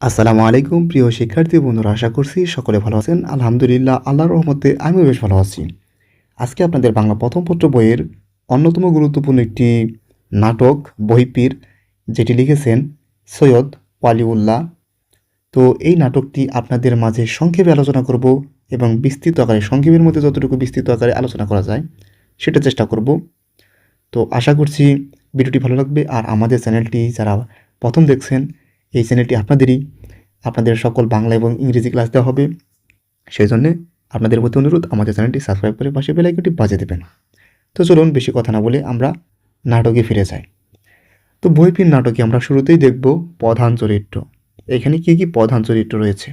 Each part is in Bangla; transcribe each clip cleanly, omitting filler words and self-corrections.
আসসালামু আলাইকুম প্রিয় শিক্ষার্থী বন্ধুরা, আশা করছি সকলে ভালো আছেন। আলহামদুলিল্লাহ, আল্লাহর রহমতে আমিও বেশ ভালো আছি। আজকে আপনাদের বাংলা প্রথম পত্র বইয়ের অন্যতম গুরুত্বপূর্ণ একটি নাটক বহিঃপীর, যেটি লিখেছেন সৈয়দ ওয়ালিউল্লাহ। তো এই নাটকটি আপনাদের মাঝে সংক্ষেপে আলোচনা করব এবং বিস্তৃত আকারে, সংক্ষেপের মধ্যে যতটুকু বিস্তৃত আকারে আলোচনা করা যায় সেটা চেষ্টা করব। তো আশা করছি ভিডিওটি ভালো লাগবে। আর আমাদের চ্যানেলটি যারা প্রথম দেখছেন, এই চ্যানেলটি আপনাদেরই, আপনাদের সকল বাংলা এবং ইংরেজি ক্লাস দেওয়া হবে। সেই জন্যে আপনাদের প্রতি অনুরোধ, আমাদের চ্যানেলটি সাবস্ক্রাইব করে পাশে বেল আইকনটি বাজিয়ে দেবেন। তো চলুন বেশি কথা না বলে আমরা নাটকে ফিরে যাই। তো বহিঃপীর নাটকে আমরা শুরুতেই দেখব প্রধান চরিত্র। এখানে কি কি প্রধান চরিত্র রয়েছে?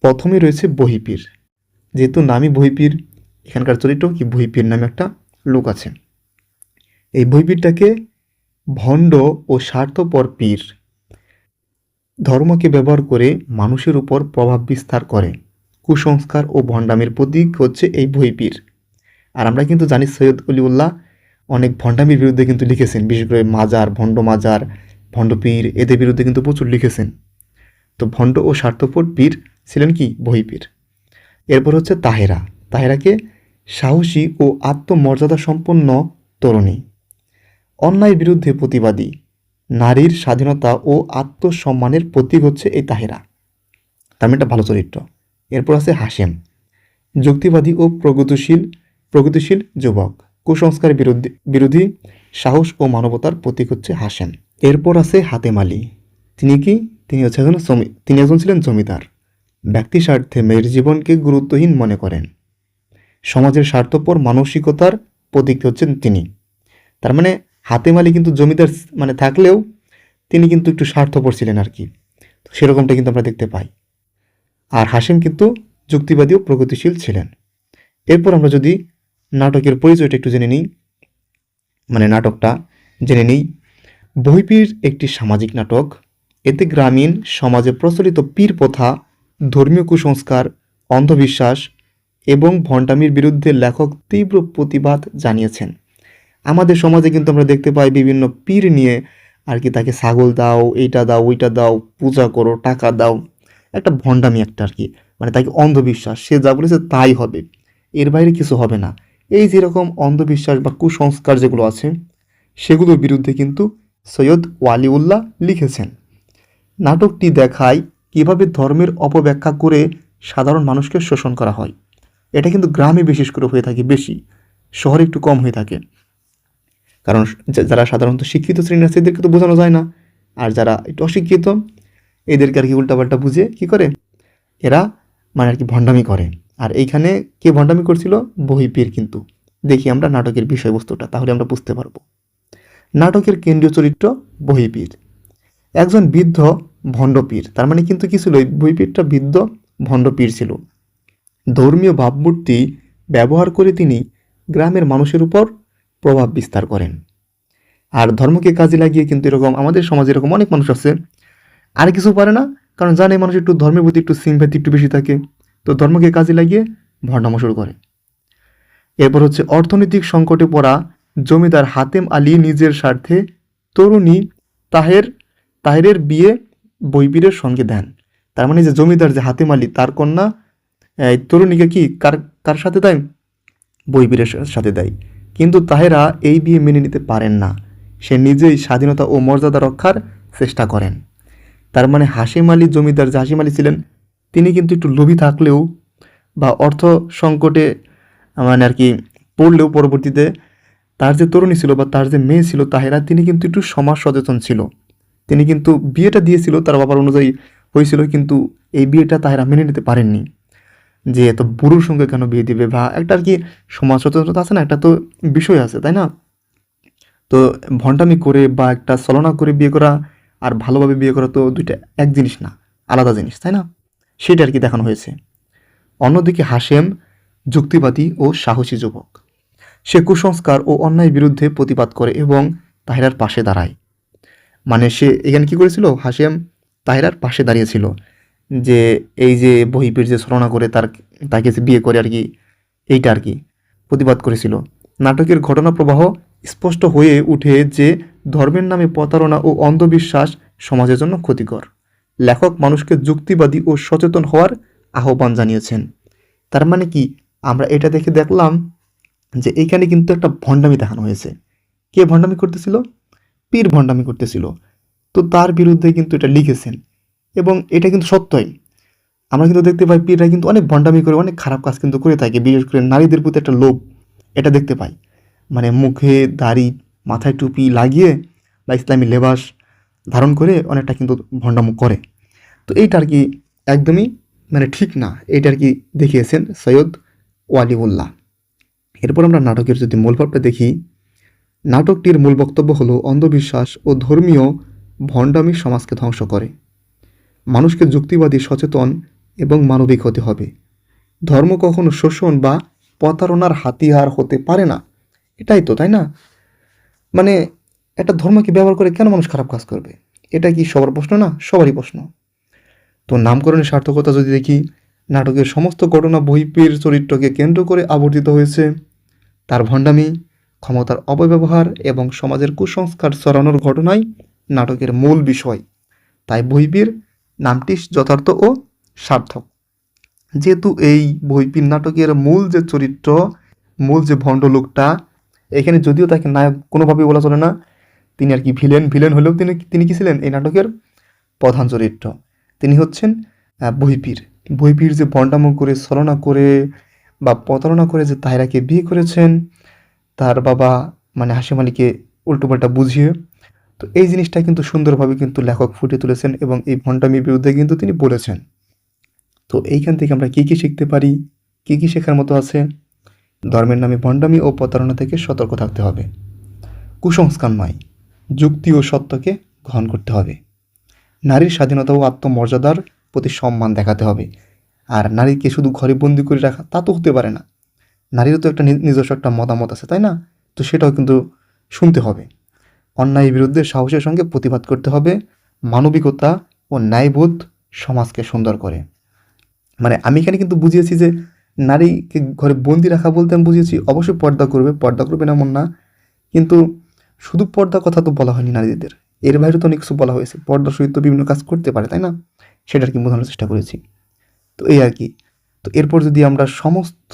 প্রথমে রয়েছে বহিঃপীর। যেহেতু নামই বহিঃপীর, এখানকার চরিত্র কি বহিঃপীর নামে একটা লোক আছে। এই বহিঃপীরটাকে ভণ্ড ও স্বার্থপর পীর, ধর্মকে ব্যবহার করে মানুষের উপর প্রভাব বিস্তার করে। কুসংস্কার ও ভণ্ডামির প্রতীক হচ্ছে এই বহিঃপীর। আর আমরা কিন্তু জানি সৈয়দ অলিউল্লাহ অনেক ভণ্ডামির বিরুদ্ধে কিন্তু লিখেছেন, বিশেষ করে মাজার, ভণ্ড মাজার, ভণ্ড পীর, এদের বিরুদ্ধে কিন্তু প্রচুর লিখেছেন। তো ভণ্ড ও স্বার্থপর পীর ছিলেন কি বহিঃপীর। এরপর হচ্ছে তাহেরা। তাহেরাকে সাহসী ও আত্মমর্যাদা সম্পন্ন তরুণী, অন্যায়ের বিরুদ্ধে প্রতিবাদী, নারীর স্বাধীনতা ও আত্মসম্মানের প্রতীক হচ্ছে এই তাহেরা। তার মানে একটা ভালো চরিত্র। এরপর আছে হাশেম, যুক্তিবাদী ও প্রগতিশীল যুবক, কুসংস্কার বিরোধী, সাহস ও মানবতার প্রতীক হচ্ছে হাশেম। এরপর আছে হাতেম আলী। তিনি একজন ছিলেন জমিদার। ব্যক্তি স্বার্থে মেয়ের জীবনকে গুরুত্বহীন মনে করেন। সমাজের স্বার্থপর মানসিকতার প্রতীক হচ্ছেন তিনি। তার মানে হাতেম আলী কিন্তু জমিদার মানে থাকলেও তিনি কিন্তু একটু স্বার্থপর ছিলেন আর কি। তো সেরকমটা কিন্তু আমরা দেখতে পাই। আর হাশেম কিন্তু যুক্তিবাদী ও প্রগতিশীল ছিলেন। এরপর আমরা যদি নাটকের পরিচয়টা একটু জেনে নিই, মানে নাটকটা জেনে নিই। বহিঃপীর একটি সামাজিক নাটক। এতে গ্রামীণ সমাজে প্রচলিত পীর প্রথা, ধর্মীয় কুসংস্কার, অন্ধবিশ্বাস এবং ভণ্ডামির বিরুদ্ধে লেখক তীব্র প্রতিবাদ জানিয়েছেন। আমাদের সমাজে কিন্তু আমরা দেখতে পাই বিভিন্ন পীর নিয়ে আর কি, তাকে ছাগল দাও, এইটা দাও, ওইটা দাও, পূজা করো, টাকা দাও, একটা ভণ্ডামি একটা আর কি, মানে তাকে অন্ধবিশ্বাস, সে যা বলেছে তাই হবে, এর বাইরে কিছু হবে না। এই যেরকম অন্ধবিশ্বাস বা কুসংস্কার যেগুলো আছে, সেগুলোর বিরুদ্ধে কিন্তু সৈয়দ ওয়ালিউল্লাহ লিখেছেন। নাটকটি দেখায় কিভাবে ধর্মের অপব্যাখ্যা করে সাধারণ মানুষকে শোষণ করা হয়। এটা কিন্তু গ্রামে বিশেষ করে হয়ে থাকে বেশি, শহরে একটু কম হয়ে থাকে। কারণ যারা সাধারণত শিক্ষিত শ্রেণী আছে এদেরকে তো বোঝানো যায় না, আর যারা একটু অশিক্ষিত এদেরকে আর কি উল্টাপাল্টা বুঝে কি করে, এরা মানে আর কি ভণ্ডামি করে। আর এইখানে কে ভণ্ডামি করছিল? বহিঃপীর। কিন্তু দেখি আমরা নাটকের বিষয়বস্তুটা, তাহলে আমরা বুঝতে পারবো। নাটকের কেন্দ্রীয় চরিত্র বহিঃপীর, একজন বৃদ্ধ ভণ্ডপীর। তার মানে কিন্তু কি ছিল, এই বহিঃপীরটা বৃদ্ধ ভণ্ডপীর ছিল। ধর্মীয় ভাবমূর্তি ব্যবহার করে তিনি গ্রামের মানুষের উপর প্রভাব বিস্তার করেন। আর ধর্মকে কাজে লাগিয়ে কিন্তু এরকম আমাদের সমাজে এরকম অনেক মানুষ আছে, আর কিছু পারে না, কারণ জানে মানুষ একটু ধর্মের প্রতি একটু সিম্প্যাথি একটু বেশি থাকে, তো ধর্মকে কাজে লাগিয়ে ভণ্ডামো শুরু করে। এরপর হচ্ছে অর্থনৈতিক সংকটে পড়া জমিদার হাতেম আলী নিজের স্বার্থে তরুণী তাহেরের বিয়ে বহিঃপীরের সঙ্গে দেন। তার মানে যে জমিদার যে হাতেম আলী, তার কন্যা তরুণীকে কি কার কার সাথে দেয়? বহিঃপীরের সাথে দেয়। কিন্তু তাহেরা এই বিয়ে মেনে নিতে পারেন না। সে নিজেই স্বাধীনতা ও মর্যাদা রক্ষার চেষ্টা করেন। তার মানে হাশেম আলী জমিদার, যে হাশেম আলী ছিলেন, তিনি কিন্তু একটু লোভী থাকলেও বা অর্থ সংকটে মানে আর কি পড়লেও পরবর্তীতে তার যে তরুণী ছিল বা তার যে মেয়ে ছিল তাহেরা, তিনি কিন্তু একটু সমাজ সচেতন ছিল। তিনি কিন্তু বিয়েটা দিয়েছিল তার বাবার অনুযায়ী হয়েছিল, কিন্তু এই বিয়েটা তাহেরা মেনে নিতে পারেননি, যে এত বুড়োর সঙ্গে কেন বিয়ে দিবে, বা একটা আর কি সমাজ সচেতনতা আছে না, একটা তো বিষয় আছে, তাই না? তো ভণ্ডামি করে বা একটা ছলনা করে বিয়ে করা আর ভালোভাবে বিয়ে করা তো দুইটা এক জিনিস না, আলাদা জিনিস, তাই না? সেটা আর কি দেখানো হয়েছে। অন্যদিকে হাশেম যুক্তিবাদী ও সাহসী যুবক। সে কুসংস্কার ও অন্যায়ের বিরুদ্ধে প্রতিবাদ করে এবং তাহেরার পাশে দাঁড়ায়। মানে সে এখানে কি করেছিল, হাশেম তাহেরার পাশে দাঁড়িয়েছিল, যে এই যে বহিঃপীর যে ছলনা করে তাকে যে বিয়ে করে আর কি, এইটা আর কি প্রতিবাদ করেছিল। নাটকের ঘটনা প্রবাহ স্পষ্ট হয়ে উঠে যে ধর্মের নামে প্রতারণা ও অন্ধবিশ্বাস সমাজের জন্য ক্ষতিকর। লেখক মানুষকে যুক্তিবাদী ও সচেতন হওয়ার আহ্বান জানিয়েছেন। তার মানে কি, আমরা এটা দেখে দেখলাম যে এইখানে কিন্তু একটা ভণ্ডামি দেখানো হয়েছে। কে ভণ্ডামি করতেছিল? পীর ভণ্ডামি করতেছিল। তো তার বিরুদ্ধে কিন্তু এটা লিখেছেন এবং এটা কিন্তু সত্যই। আমরা কিন্তু দেখতে পাই পীররা কিন্তু অনেক ভণ্ডামি করে অনেক খারাপ কাজ কিন্তু করে থাকে, বিশেষ করে নারীদের প্রতি একটা লোভ এটা দেখতে পাই। মানে মুখে দাড়ি, মাথায় টুপি লাগিয়ে বা ইসলামী লেবাস ধারণ করে অনেকটা কিন্তু ভণ্ডামি করে। তো এইটা আর কি একদমই মানে ঠিক না, এইটা আর কি দেখিয়েছেন সৈয়দ ওয়ালিউল্লাহ। এরপর আমরা নাটকের যদি মূল ভাবটা দেখি, নাটকটির মূল বক্তব্য হলো অন্ধবিশ্বাস ও ধর্মীয় ভণ্ডামি সমাজকে ধ্বংস করে। মানুষকে যুক্তিবাদী, সচেতন এবং মানবিক হতে হবে। ধর্ম কখনো শোষণ বা প্রতারণার হাতিয়ার হতে পারে না। এটাই তো, তাই না? মানে একটা ধর্মকে ব্যবহার করে কেন মানুষ খারাপ কাজ করবে? এটা কি সবার প্রশ্ন না? সবারই প্রশ্ন। তো নামকরণের সার্থকতা যদি দেখি, নাটকের সমস্ত ঘটনা বহিপীর চরিত্রকে কেন্দ্র করে আবর্তিত হয়েছে। তার ভণ্ডামি, ক্ষমতার অপব্যবহার এবং সমাজের কুসংস্কার ছড়ানোর ঘটনাই নাটকের মূল বিষয়। তাই বহিপীর নামটি যথার্থ ও সার্থক। যেহেতু এই বহিপীর নাটকের মূল যে চরিত্র, মূল যে ভণ্ড লোকটা, এখানে যদিও তাকে নায়ক কোনোভাবেই বলা চলে না, তিনি আর কি ভিলেন হলেও তিনি কি ছিলেন এই নাটকের প্রধান চরিত্র। তিনি হচ্ছেন বহিপীর। বহিপীর যে ভণ্ডামো করে, ছলনা করে বা প্রতারণা করে যে তাহিরাকে বিয়ে করেছেন, তার বাবা মানে হাশেম আলীকে উল্টোপাল্টা বুঝিয়ে। তো এই জিনিসটা কিন্তু সুন্দরভাবে কিন্তু লেখক ফুটিয়ে তুলেছেন এবং এই ভণ্ডামির বিরুদ্ধে কিন্তু তিনি বলেছেন। তো এইখান থেকে আমরা কী কী শিখতে পারি, কী কী শেখার মতো আছে? ধর্মের নামে ভণ্ডামি ও প্রতারণা থেকে সতর্ক থাকতে হবে। কুসংস্কার নয়, যুক্তি ও সত্যকে গ্রহণ করতে হবে। নারীর স্বাধীনতা ও আত্মমর্যাদার প্রতি সম্মান দেখাতে হবে। আর নারীকে শুধু ঘরে বন্দি করে রাখা তা তো হতে পারে না। নারীরও তো একটা নিজস্ব একটা মতামত আছে, তাই না? তো সেটাও কিন্তু শুনতে হবে। অন্যায়ের বিরুদ্ধে সাহসের সঙ্গে প্রতিবাদ করতে হবে। মানবিকতা ও ন্যায়বোধ সমাজকে সুন্দর করে। মানে আমি এখানে কিন্তু বুঝিয়েছি যে নারীকে ঘরে বন্দি রাখা বলতে আমি বুঝিয়েছি অবশ্যই পর্দা করবে না এমন না, কিন্তু শুধু পর্দার কথা তো বলা হয়নি নারীদের, এর বাইরে তো অনেক কিছু বলা হয়েছে। পর্দার সহিত বিভিন্ন কাজ করতে পারে, তাই না? সেটা আর কি বোঝানোর চেষ্টা করেছি। তো এই আর কি। তো এরপর যদি আমরা সমস্ত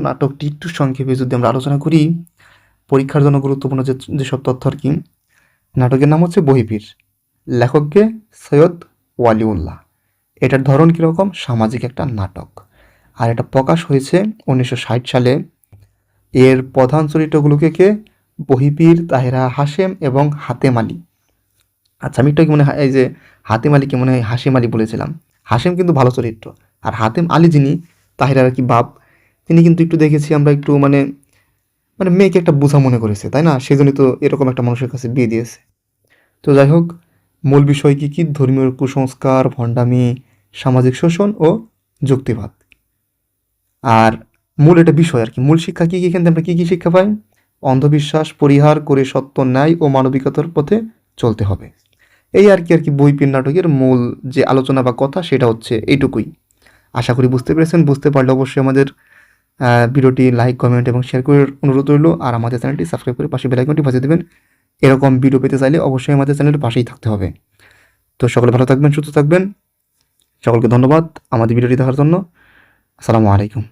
নাটকটি একটু সংক্ষেপে যদি আমরা আলোচনা করি, পরীক্ষার জন্য গুরুত্বপূর্ণ যেসব তথ্য আর কি। নাটকের নাম হচ্ছে বহিপীর, লেখককে সৈয়দ ওয়ালিউল্লাহ। এটার ধরন কীরকম? সামাজিক একটা নাটক। আর এটা প্রকাশ হয়েছে 1960 সালে। এর প্রধান চরিত্রগুলোকে কে? বহিপীর, তাহেরা, হাশেম এবং হাতেম আলী। আচ্ছা, আমি একটু মনে হয় এই যে হাতেম আলীকে মনে হয় হাশেম আলী বলেছিলাম। হাশেম কিন্তু ভালো চরিত্র, আর হাতেম আলী যিনি তাহেরার আর কি বাপ, তিনি কিন্তু একটু দেখেছি আমরা একটু মানে মানে মেয়েকে একটা বোঝা মনে করেছে, তাই না? সেজন্যই তো এরকম একটা মানুষের কাছে বিয়ে দিয়েছে। তো যাই হোক, মূল বিষয় কী কী? ধর্মীয় কুসংস্কার, ভণ্ডামি, সামাজিক শোষণ ও যুক্তিবাদ। আর মূল এটা বিষয় আর কি, মূল শিক্ষা কী কী? এখান থেকে আমরা কী কী শিক্ষা পাই? অন্ধবিশ্বাস পরিহার করে সত্য, ন্যায় ও মানবিকতার পথে চলতে হবে। এই আর কি বইপীর নাটকের মূল যে আলোচনা বা কথা সেটা হচ্ছে এইটুকুই। আশা করি বুঝতে পেরেছেন। বুঝতে পারলে অবশ্যই আমাদের ভিডিওটি লাইক, কমেন্ট এবং শেয়ার করার অনুরোধ রইল। আর আমাদের চ্যানেলটি সাবস্ক্রাইব করে পাশে বেল আইকনটি বাজিয়ে দেবেন। এরকম ভিডিও পেতে চাইলে অবশ্যই আমাদের চ্যানেলের পাশেই থাকতে হবে। তো সকলে ভালো থাকবেন, সুস্থ থাকবেন। সকলকে ধন্যবাদ আমাদের ভিডিওটি দেখার জন্য। আসসালামু আলাইকুম।